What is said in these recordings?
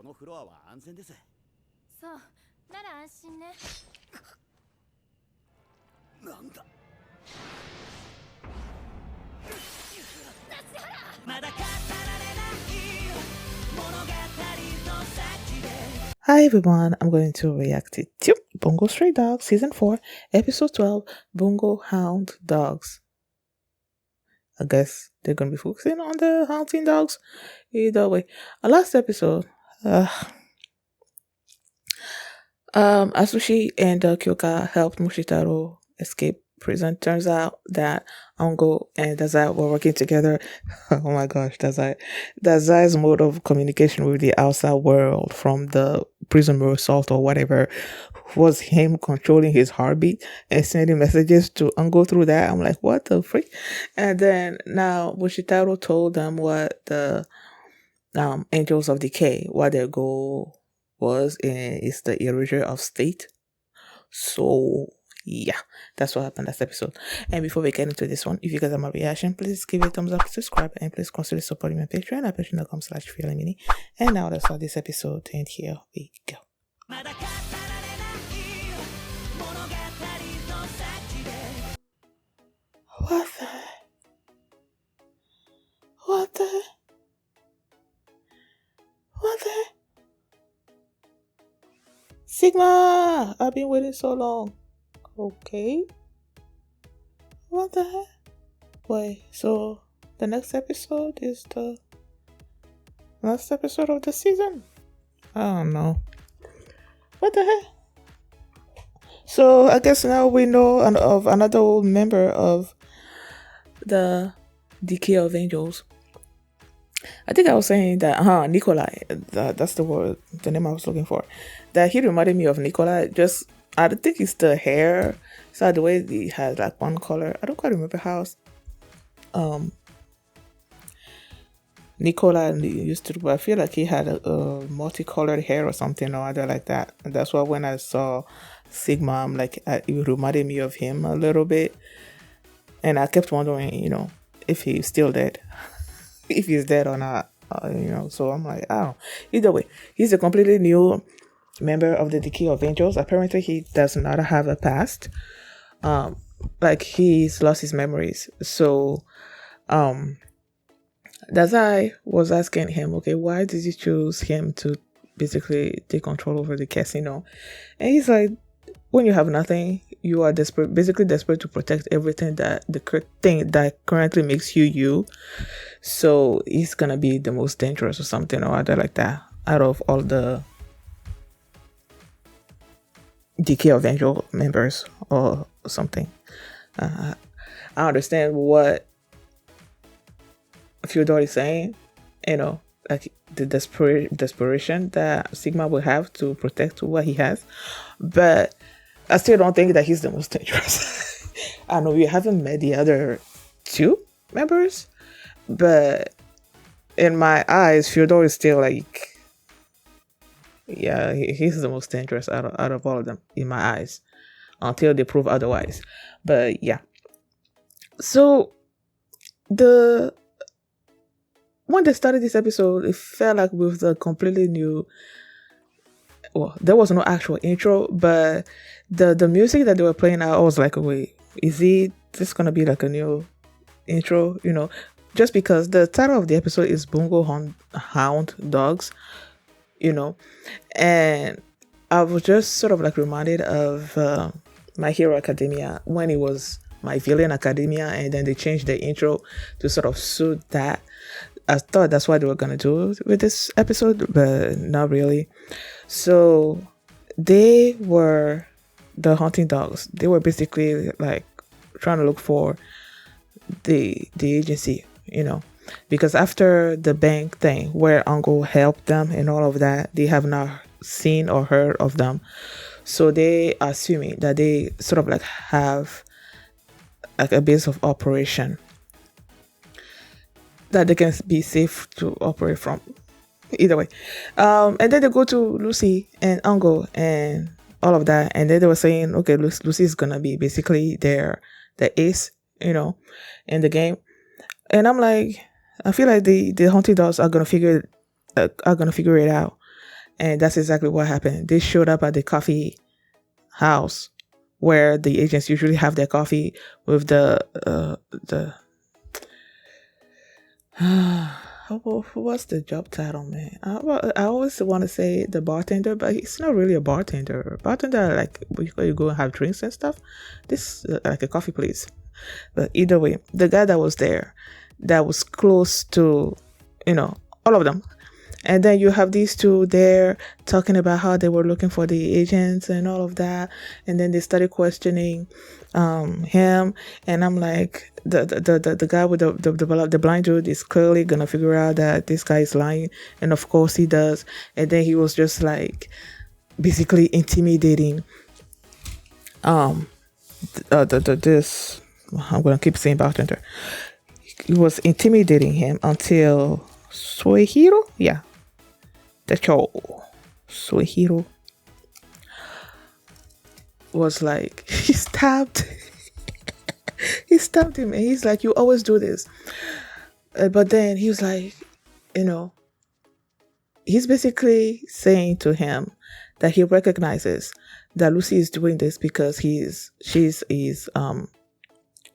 Hi everyone, I'm going to react to Bungo Stray Dogs Season 4, Episode 12, Bungo Hound Dogs. I guess they're going to be focusing on the hunting dogs. Either way. Last episode, Asushi and Kyoka helped Mushitaro escape prison. Turns out that Ongo and Dazai were working together. Oh my gosh, Dazai's mode of communication with the outside world from the prison assault or whatever was him controlling his heartbeat and sending messages to Ongo through that. I'm like, what the freak? And then now Mushitaro told them what the Angels of Decay, what their goal was, and it's the erasure of state. So yeah, that's what happened last episode. And before we get into this one, if you guys have my reaction, please give it a thumbs up, subscribe, and please consider supporting my Patreon at patreon.com/feelingmini. And now let's start this episode, and here we go. What the? What the? What the? Sigma! I've been waiting so long. Okay. What the heck? Wait, so the next episode is the last episode of the season? I don't know. What the heck? So I guess now we know of another old member of the Decay of Angels. I think I was saying that, Nikolai, that's the word, the name I was looking for. That he reminded me of Nikolai. Just, I think it's the hair. So the way he has like one color. I don't quite remember how Nikolai used to do, but I feel like he had a multicolored hair or something or other like that. And that's why when I saw Sigma, I'm like, it reminded me of him a little bit. And I kept wondering, if he's still dead. If he's dead or not, so I'm like, oh, either way, he's a completely new member of the Decay of Angels. Apparently he does not have a past, like he's lost his memories. So Dazai was asking him, okay, why did you choose him to basically take control over the casino? And he's like, when you have nothing, you are basically desperate to protect everything that thing that currently makes you you. So he's gonna be the most dangerous or something or other like that out of all the Decay of Angel members or something. I understand what Fyodor is saying, like the desperation that Sigma will have to protect what he has, but I still don't think that he's the most dangerous. I know we haven't met the other two members, but in my eyes, Fyodor is still like, yeah, he's the most dangerous out of all of them in my eyes, until they prove otherwise. But yeah, so when they started this episode, it felt like with the completely new. Well, there was no actual intro, but the music that they were playing, I was like, wait, is this gonna be like a new intro? Just because the title of the episode is Bungo Hound Dogs, and I was just sort of like reminded of My Hero Academia when it was My Villain Academia, and then they changed the intro to sort of suit that. I thought that's what they were gonna do with this episode, but not really. So they were the hunting dogs. They were basically like trying to look for the agency, because after the bank thing where Uncle helped them and all of that, they have not seen or heard of them. So they are assuming that they sort of like have like a base of operation that they can be safe to operate from. Either way, and then they go to Lucy and Uncle and all of that, and then they were saying, okay, Lucy is gonna be basically the ace, in the game. And I'm like, I feel like the hunting dogs are gonna figure it out, And that's exactly what happened. They showed up at the coffee house where the agents usually have their coffee with the what's the job title, man? I always want to say the bartender, but he's not really a bartender. Bartender, like where you go and have drinks and stuff. This like a coffee place. But either way, the guy that was there, that was close to, all of them. And then you have these two there talking about how they were looking for the agents and all of that. And then they started questioning him. And I'm like, the guy with the blind dude is clearly going to figure out that this guy is lying. And of course he does. And then he was just like basically intimidating this. I'm going to keep saying bartender. He was intimidating him until Suehiro? Yeah. The show Suehiro was like, he stabbed him, and he's like, you always do this. But then he was like, he's basically saying to him that he recognizes that Lucy is doing this because she's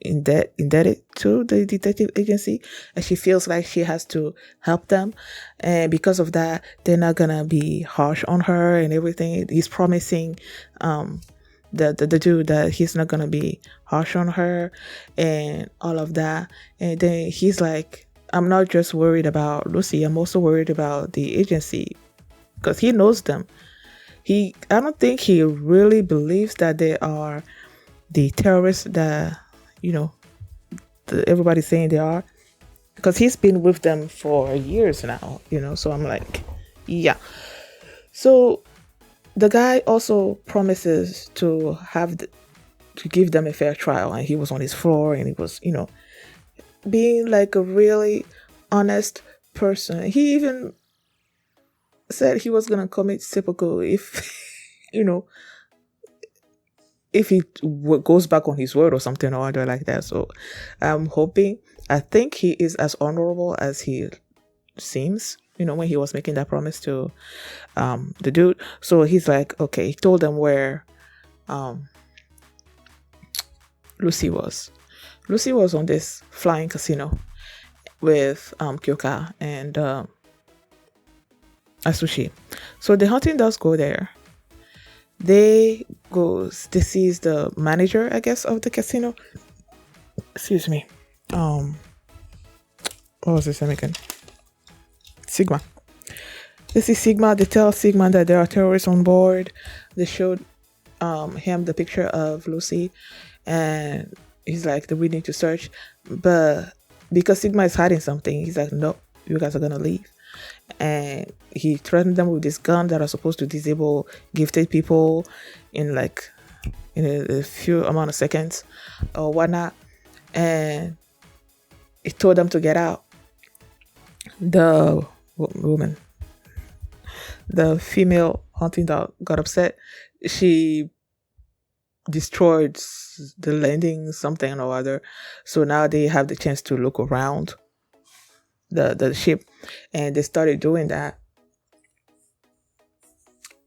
indebted to the detective agency, and she feels like she has to help them, and because of that they're not gonna be harsh on her and everything. He's promising the dude that he's not gonna be harsh on her and all of that. And then he's like, I'm not just worried about Lucy, I'm also worried about the agency, because he knows them. I don't think he really believes that they are the terrorists that everybody's saying they are, because he's been with them for years now, so I'm like, yeah. So the guy also promises to give them a fair trial, and he was on his floor, and he was being like a really honest person. He even said he was gonna commit seppuku if if he goes back on his word or something or other like that. So I think he is as honorable as he seems, when he was making that promise to the dude. So he's like, okay, he told them where Lucy was. Lucy was on this flying casino with Kyoka and Asushi. So the hunting does go there. They sees the manager, I guess, of the casino. Excuse me. What was his name again? Sigma. They see Sigma. They tell Sigma that there are terrorists on board. They showed him the picture of Lucy, and he's like, we need to search. But because Sigma is hiding something, he's like, no, you guys are gonna leave. And he threatened them with this gun that are supposed to disable gifted people in a few amount of seconds or whatnot. And he told them to get out. The woman, the female hunting dog, got upset. She destroyed the landing, something or other. So now they have the chance to look around the ship, and they started doing that.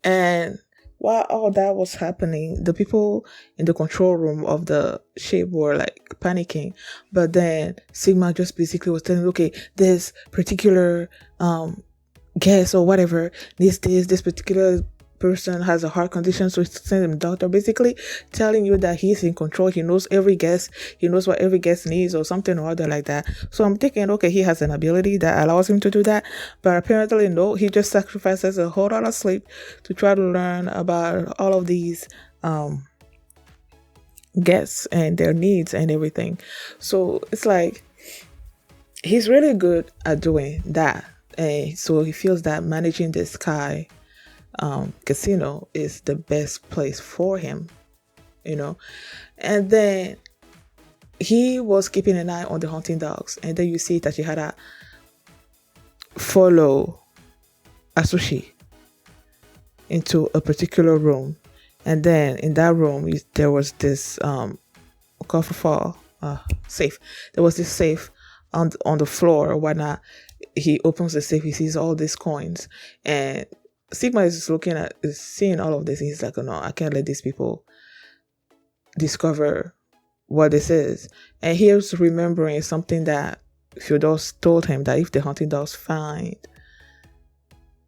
And while all that was happening, the people in the control room of the ship were like panicking. But then Sigma just basically was telling, okay, this particular guest or whatever needs this particular person has a heart condition, so send him doctor, basically telling you that he's in control. He knows every guest, he knows what every guest needs or something or other like that. So I'm thinking, okay, he has an ability that allows him to do that, but apparently no, he just sacrifices a whole lot of sleep to try to learn about all of these guests and their needs and everything. So it's like he's really good at doing that, and so he feels that managing the Sky casino is the best place for him, and then he was keeping an eye on the hunting dogs, and then you see that he had to follow Asushi into a particular room, and then in that room there was this safe. There was this safe on the floor or whatnot. He opens the safe, he sees all these coins, and Sigma is seeing all of this. And he's like, oh no, I can't let these people discover what this is. And he was remembering something that Fyodor told him, that if the hunting dogs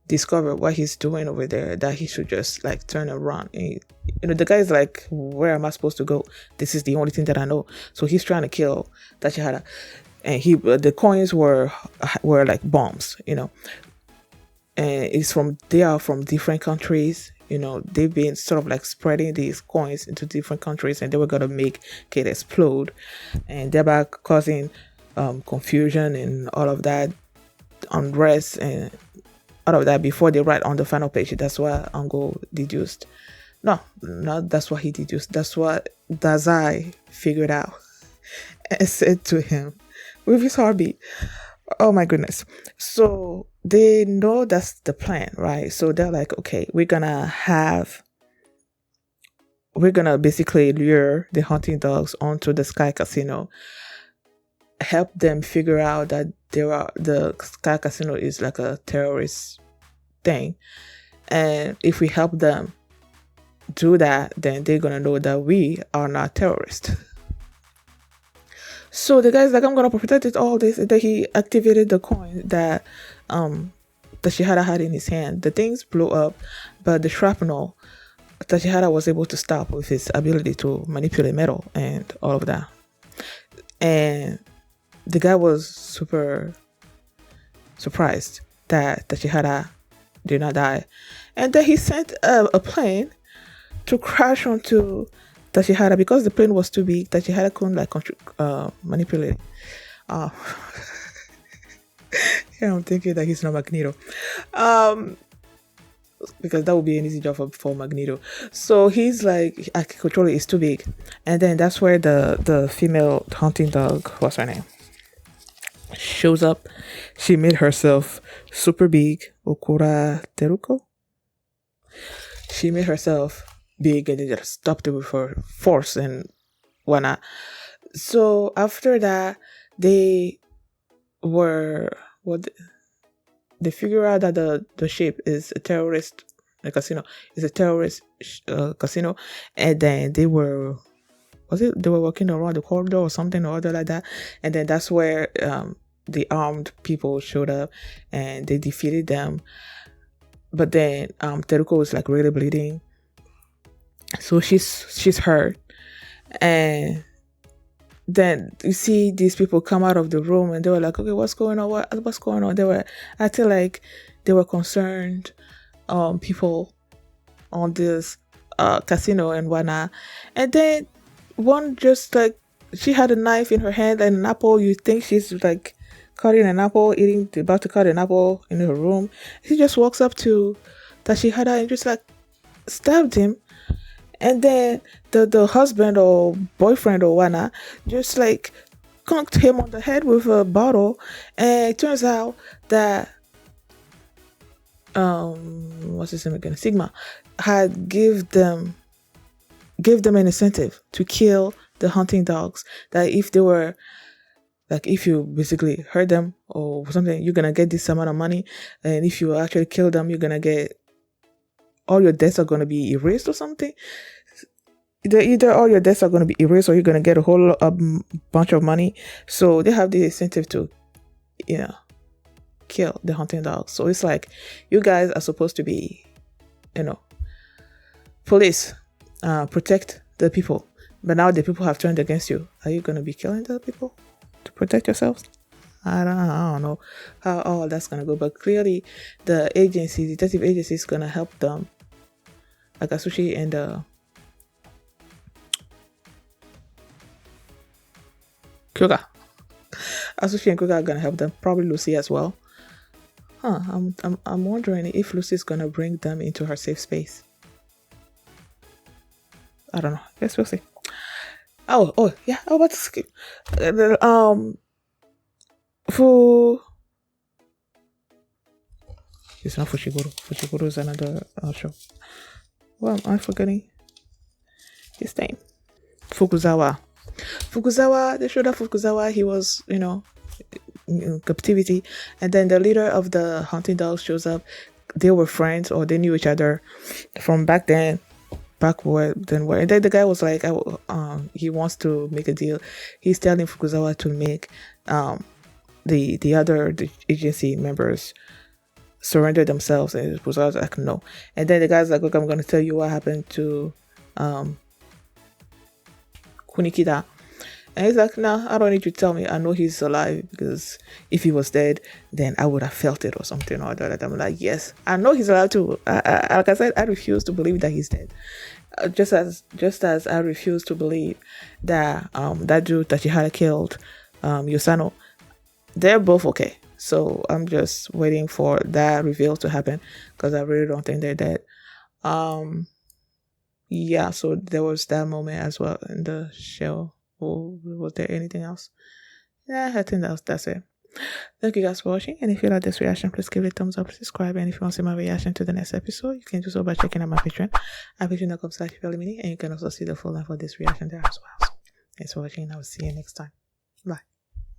discover what he's doing over there, that he should just like turn around. And, the guy's like, where am I supposed to go? This is the only thing that I know. So he's trying to kill Tachihara. And the coins were like bombs, and they are from different countries. They've been sort of like spreading these coins into different countries, and they were gonna make it explode, and thereby causing confusion and all of that, unrest and all of that before they write on the final page. That's what Ungo deduced. No, not that's what he deduced. That's what Dazai figured out and said to him with his heartbeat. Oh my goodness. So they know that's the plan, right? So they're like, okay, we're gonna basically lure the hunting dogs onto the Sky Casino, help them figure out that the Sky Casino is like a terrorist thing. And if we help them do that, then they're gonna know that we are not terrorists. So the guy's like, I'm gonna protect it, all this. And then he activated the coin that Tachihara had in his hand. The things blew up, but the shrapnel Tachihara was able to stop with his ability to manipulate metal and all of that. And the guy was super surprised that Tachihara did not die. And then he sent a plane to crash onto Tachihara. Because the plane was too big, Tachihara couldn't manipulate it. Yeah, I'm thinking that he's not Magneto. Because that would be an easy job for Magneto. So he's like, I can control it, it's too big. And then that's where the female hunting dog, what's her name, shows up. She made herself super big. Okura Teruko. She made herself big and they just stopped it with her force and whatnot. So after that, they figure out that the ship is a terrorist casino. It's a terrorist casino, and then they were walking around the corridor or something or other like that, and then that's where the armed people showed up and they defeated them. But then Teruko was like really bleeding, so she's hurt. And then you see these people come out of the room and they were like, okay, what's going on? What's going on? They were acting like they were concerned people on this casino and whatnot. And then one just like, she had a knife in her hand and an apple. You think she's like cutting an apple, about to cut an apple in her room. She just walks up to Tachihara and just like stabbed him. And then the husband or boyfriend or whatnot just like conked him on the head with a bottle. And it turns out that what's his name again? Sigma had give them an incentive to kill the hunting dogs. That if they were like, if you basically hurt them or something, you're gonna get this amount of money, and if you actually kill them, you're gonna get, all your debts are going to be erased or something. Either all your debts are going to be erased or you're going to get a whole bunch of money. So they have the incentive to, kill the hunting dogs. So it's like, you guys are supposed to be, police, protect the people. But now the people have turned against you. Are you going to be killing the people to protect yourselves? I don't know how all that's going to go. But clearly the detective agency is going to help them. Like Asushi and Kyoga. Asushi and Kyoga are gonna help them. Probably Lucy as well. I'm wondering if Lucy is gonna bring them into her safe space. I don't know. Guess we'll see. Oh yeah. I was about to skip. It's not Fushiguro. Fushiguro is another show. Well, am I forgetting his name? Fukuzawa. They showed up Fukuzawa. He was, in captivity. And then the leader of the hunting dogs shows up. they were friends or they knew each other from back then, back where. And then the guy was like, he wants to make a deal. He's telling Fukuzawa to make the agency members surrender themselves, and Fukuzawa's like, no. And then the guy's like, okay, I'm going to tell you what happened to Kunikida. And he's like, nah, I don't need you to tell me. I know he's alive, because if he was dead, then I would have felt it or something or that. I'm like, yes, I know he's alive too. Like I said, I refuse to believe that he's dead. Just as I refuse to believe that that dude Tachihara killed Yosano, they're both okay. So I'm just waiting for that reveal to happen, because I really don't think they're dead. Yeah, so there was that moment as well in the show. Or was there anything else? Yeah, I think that's it. Thank you guys for watching. And if you like this reaction, please give it a thumbs up, subscribe. And if you want to see my reaction to the next episode, you can do so by checking out my Patreon at patreon.com/Mini. And you can also see the full length of this reaction there as well. So thanks for watching, and I will see you next time. Bye.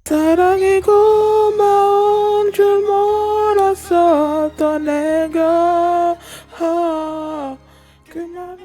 사랑이고 마음 줄 몰랐었던 내가 그만